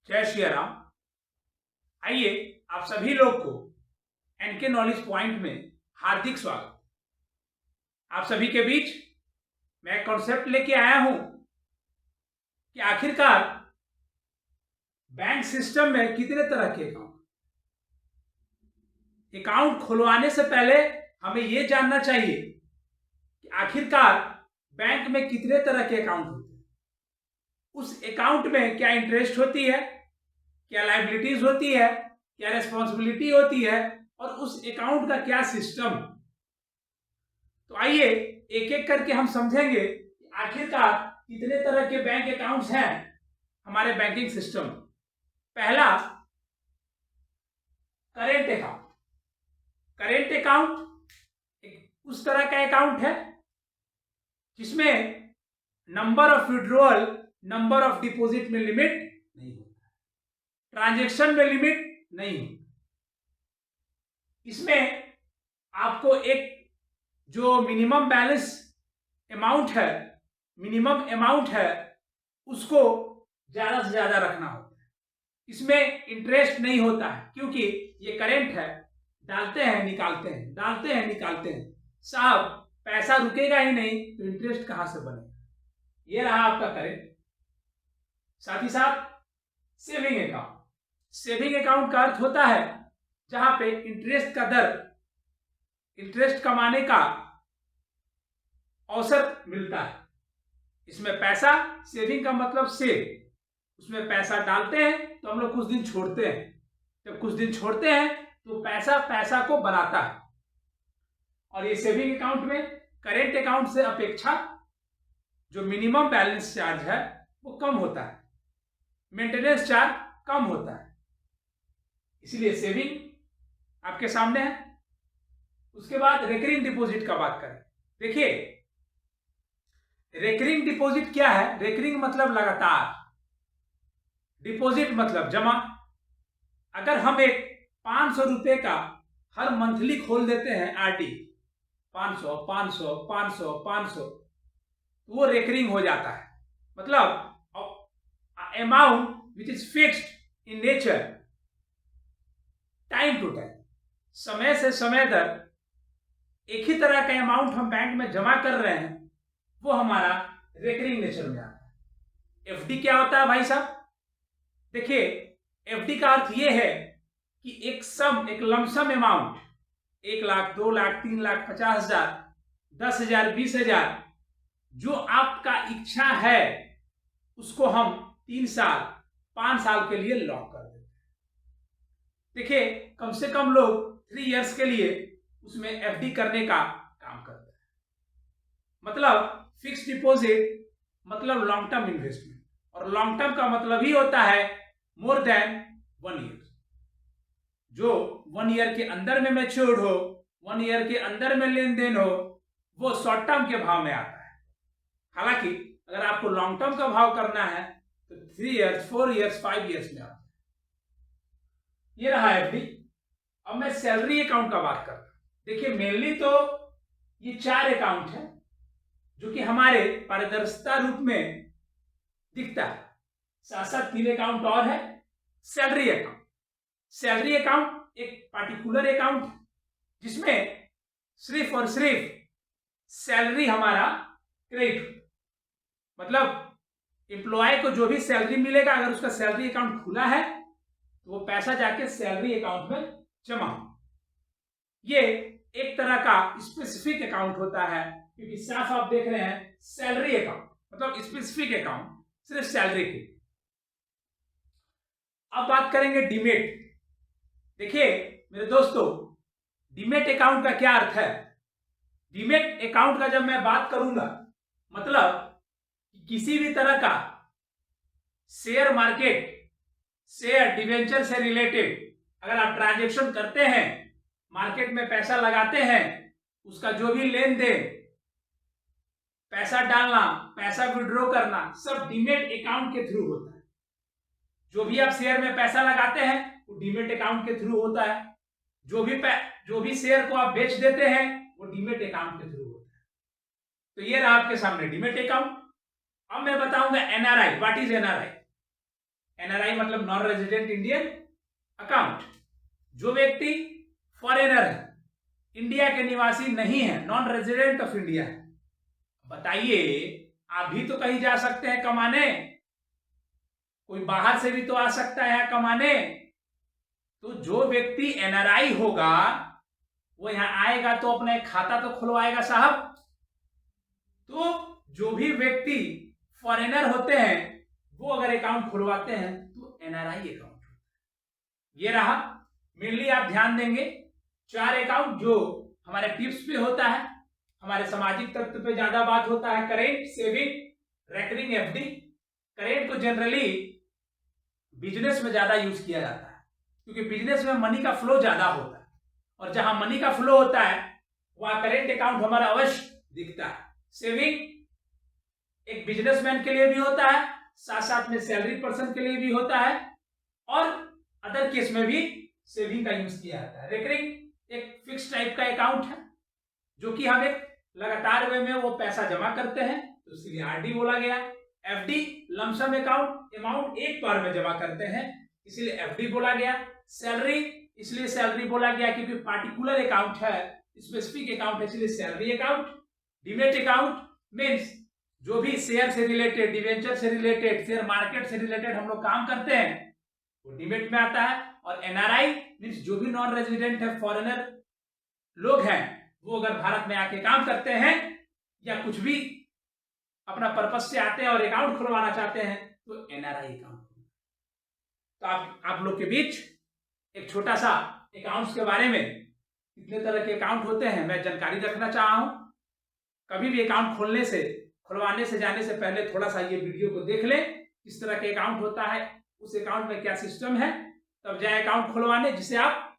जय श्री राम। आइए आप सभी लोग को एनके नॉलेज पॉइंट में हार्दिक स्वागत। आप सभी के बीच मैं एक कॉन्सेप्ट लेके आया हूं कि आखिरकार बैंक सिस्टम में कितने तरह के अकाउंट खुलवाने से पहले हमें यह जानना चाहिए कि आखिरकार बैंक में कितने तरह के अकाउंट होते हैं, उस अकाउंट में क्या इंटरेस्ट होती है, क्या लायबिलिटीज होती है, क्या रेस्पॉन्सिबिलिटी होती है और उस अकाउंट का क्या सिस्टम। तो आइए एक एक करके हम समझेंगे कि आखिरकार कितने तरह के बैंक अकाउंट्स हैं हमारे बैंकिंग सिस्टम। पहला, करेंट अकाउंट। करेंट अकाउंट एक उस तरह का अकाउंट है जिसमें number of withdrawal, number of deposit में लिमिट नहीं होता, ट्रांजैक्शन में लिमिट नहीं होता। इसमें आपको एक जो मिनिमम बैलेंस अमाउंट है उसको ज्यादा से ज्यादा रखना होता है। इसमें इंटरेस्ट नहीं होता है क्योंकि ये करेंट है, डालते हैं निकालते हैं, डालते हैं निकालते हैं। साहब पैसा रुकेगा ही नहीं तो इंटरेस्ट कहां से बनेगा। ये रहा आपका करेंट। साथ ही साथ सेविंग अकाउंट। सेविंग अकाउंट का अर्थ होता है जहां पे इंटरेस्ट का दर, इंटरेस्ट कमाने का अवसर मिलता है। इसमें पैसा, सेविंग का मतलब सेव, उसमें पैसा डालते हैं तो हम लोग कुछ दिन छोड़ते हैं। जब कुछ दिन छोड़ते हैं तो पैसा पैसा को बनाता है। और ये सेविंग अकाउंट में करेंट अकाउंट से अपेक्षा जो मिनिमम बैलेंस चार्ज है वो कम होता है, मेंटेनेंस चार्ज कम होता है, इसलिए सेविंग आपके सामने है। उसके बाद रेकरिंग डिपॉजिट का बात करें। देखिए रेकरिंग डिपॉजिट क्या है। रेकरिंग मतलब लगातार, डिपॉजिट मतलब जमा। अगर हम एक 500 रुपए का हर मंथली खोल देते हैं आरडी, 500 500 500 500, तो वो रेकरिंग हो जाता है। मतलब amount which is fixed in nature, time to time, समय से समय तक एक ही तरह का अमाउंट हम बैंक में जमा कर रहे हैं, वो हमारा रेकरिंग नेचर में आता है। एफडी क्या होता है भाई साहब? देखिए एफडी का अर्थ ये है कि एक लमसम अमाउंट, 1 लाख 2 लाख 3 लाख 50,000 10,000 20,000, जो आपका इच्छा है उसको हम 3 साल 5 साल के लिए लॉक कर देते हैं। देखिए कम से कम लोग 3 इयर्स के लिए उसमें एफडी करने का काम करते हैं। मतलब फिक्स डिपॉजिट मतलब लॉन्ग टर्म इन्वेस्टमेंट, और लॉन्ग टर्म का मतलब ही होता है मोर देन 1 ईयर। जो 1 ईयर के अंदर में मैच्योर्ड हो, 1 ईयर के अंदर में लेन देन हो, वो शॉर्ट टर्म के भाव में आता है। हालांकि अगर आपको लॉन्ग टर्म का भाव करना है तो 3 इयर्स 4 इयर्स 5 इयर्स में आता है। ये रहा एफडी। अब मैं सैलरी अकाउंट का बात करता हूं। देखिए मेनली तो ये 4 अकाउंट है जो कि हमारे पारदर्शिता रूप में दिखता है। साथ साथ 3 अकाउंट और है। Salary account. सैलरी अकाउंट एक पार्टिकुलर अकाउंट है जिसमें सिर्फ और सिर्फ सैलरी हमारा क्रेडिट, मतलब एम्प्लॉय को जो भी सैलरी मिलेगा, अगर उसका सैलरी अकाउंट खुला है तो वो पैसा जाके सैलरी अकाउंट में जमा। ये एक तरह का स्पेसिफिक अकाउंट होता है क्योंकि साफ आप देख रहे हैं सैलरी अकाउंट मतलब स्पेसिफिक अकाउंट, सिर्फ सैलरी की। अब बात करेंगे डीमेट। देखिए मेरे दोस्तों, डीमेट अकाउंट का क्या अर्थ है। डीमेट अकाउंट का जब मैं बात करूंगा, मतलब किसी भी तरह का शेयर मार्केट, शेयर डिवेंचर से रिलेटेड अगर आप ट्रांजैक्शन करते हैं, मार्केट में पैसा लगाते हैं, उसका जो भी लेन देन, पैसा डालना, पैसा विड्रॉ करना, सब डीमेट अकाउंट के थ्रू होता है। जो भी आप शेयर में पैसा लगाते हैं वो डीमेट अकाउंट के थ्रू होता है। जो भी शेयर को आप बेच देते हैं वो डीमेट अकाउंट के थ्रू होता है। तो ये रहा आपके सामने डीमेट अकाउंट। अब मैं बताऊंगा NRI. What is NRI? NRI मतलब नॉन रेजिडेंट इंडियन अकाउंट। जो व्यक्ति फॉरेनर है, इंडिया के निवासी नहीं है, नॉन रेजिडेंट ऑफ इंडिया है। बताइए, आप भी तो कहीं जा सकते हैं कमाने, कोई बाहर से भी तो आ सकता है यहां कमाने। तो जो व्यक्ति एनआरआई होगा वो यहां आएगा तो अपना एक खाता तो खुलवाएगा साहब। तो जो भी व्यक्ति फॉरेनर होते हैं वो अगर अकाउंट खुलवाते हैं तो एनआरआई अकाउंट। ये रहा, मेनली आप ध्यान देंगे 4 अकाउंट जो हमारे टिप्स पे होता है, हमारे सामाजिक तत्व पे ज्यादा बात होता है। Current, saving, recurring, FD. Current को जनरली बिजनेस में ज्यादा यूज किया जाता है क्योंकि बिजनेस में मनी का फ्लो ज्यादा होता है, और जहां मनी का फ्लो होता है वहां करेंट अकाउंट हमारा अवश्य दिखता है। सेविंग एक बिजनेसमैन के लिए भी होता है, साथ साथ में सैलरी पर्सन के लिए भी होता है, और अदर केस में भी सेविंग का यूज किया जाता है। रेकरिंग एक फिक्स टाइप का अकाउंट है जो कि हम एक लगातार वे में वो पैसा जमा करते हैं, तो इसलिए आरडी बोला गया। एफडी लमसम अकाउंट, अमाउंट एक बार में जमा करते हैं, इसलिए एफडी बोला गया। सैलरी इसलिए सैलरी बोला गया क्योंकि पार्टिकुलर अकाउंट है, स्पेसिफिक अकाउंट है, इसलिए salary account. Demat account means जो भी शेयर से रिलेटेड, डिवेंचर से रिलेटेड, शेयर मार्केट से रिलेटेड हम लोग काम करते हैं वो डीमेट में आता है। और एनआरआई मीन्स जो भी नॉन रेजिडेंट है, फॉरेनर लोग हैं, वो अगर भारत में आके काम करते हैं या कुछ भी अपना पर्पस से आते हैं और अकाउंट खुलवाना चाहते हैं तो एनआरआई अकाउंट। तो आप लोग के बीच एक छोटा सा अकाउंट्स के बारे में, कितने तरह के अकाउंट होते हैं, मैं जानकारी रखना चाहा हूं। कभी भी अकाउंट खुलवाने से जाने से पहले थोड़ा सा ये वीडियो को देख लें, किस तरह के अकाउंट होता है, उस अकाउंट में क्या सिस्टम है, तब जाए अकाउंट खुलवाने, जिससे आप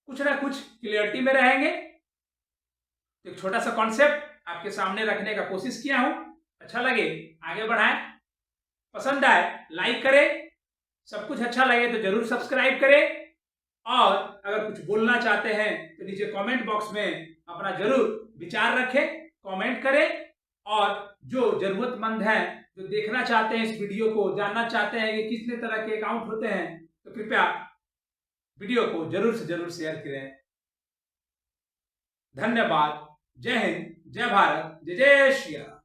कुछ ना कुछ क्लियरिटी में रहेंगे। एक छोटा सा कॉन्सेप्ट आपके सामने रखने का कोशिश किया हूं। अच्छा लगे आगे बढ़ाएं, पसंद आए लाइक करें, सब कुछ अच्छा लगे तो जरूर सब्सक्राइब करें, और अगर कुछ बोलना चाहते हैं तो नीचे कमेंट बॉक्स में अपना जरूर विचार रखें, कमेंट करें। और जो जरूरतमंद हैं, जो देखना चाहते हैं इस वीडियो को, जानना चाहते हैं कि कितने तरह के अकाउंट होते हैं, तो कृपया वीडियो को जरूर से जरूर शेयर करें। धन्यवाद। जय हिंद, जय भारत, जय जय श्री राम।